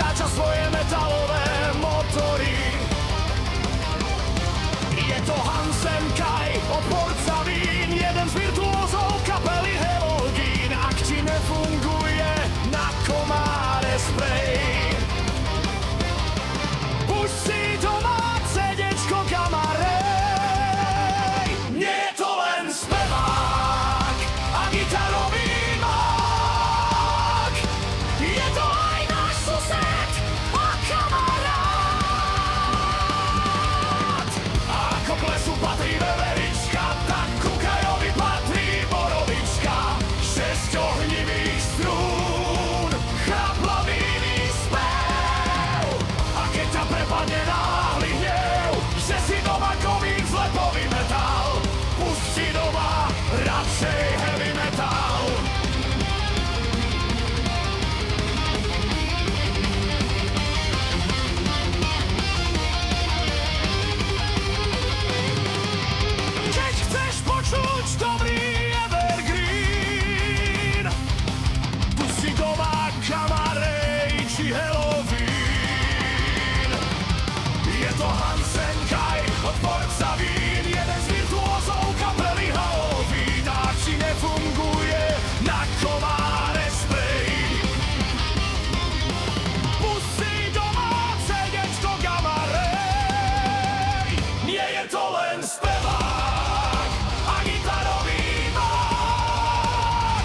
vytáča svoje metalové motory. Je to Hansen Kai, odporca vín, jeden z virtuózov kapely Halloween. Ak ti nefunguje na komáre sprej, pušť si doma CDčko Kamarej. Nie je to len spevák a gitarový mák, je to aj náš sused a kamarát. A ako klesu patrí veverička, tak Kukajovi patrí borovička. 6 ohnivých strún, chraplavý spev. A keď ťa prepadne náhly hnev, že si doma komín zlepový metal, pusť si doma radšej heavy metal. Keď chceš počuť dobrý evergreen, pusť si doma Kamarej či Halloween. Je to Hansen Kai, odporca vín, jeden z virtuózov kapely Halloween. A či nefunguje na komáre sprej, pusť si doma CDčko Kamarej. Nie je to len spevák a gitarový mák,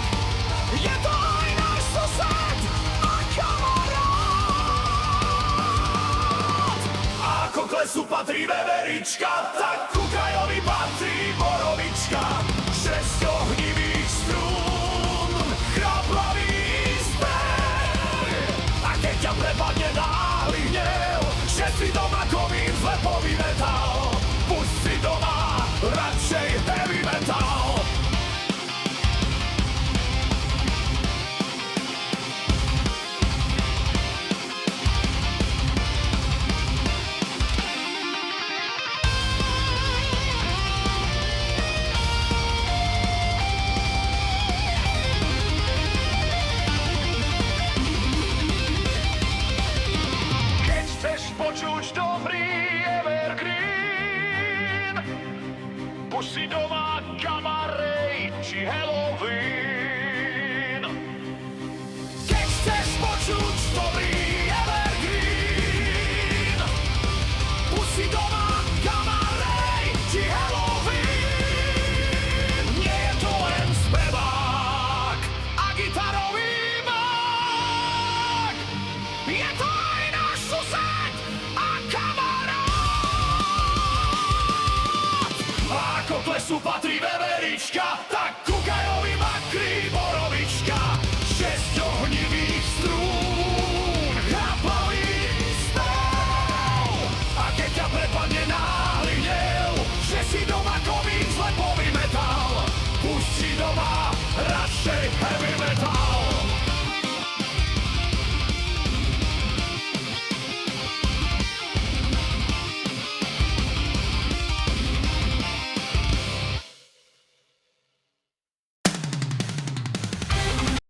je to aj náš sused a kamarát. A ako klesu patrí veverička, tak Kukajovi patrí borovička. 6 ohnivých strún, chraplavý spev. A keď ťa prepadne náhly hnev, že si doma komín zlepový metal, pusť si doma radšej heavy metal. Keď chceš počuť dobrý evergreen, pusť si doma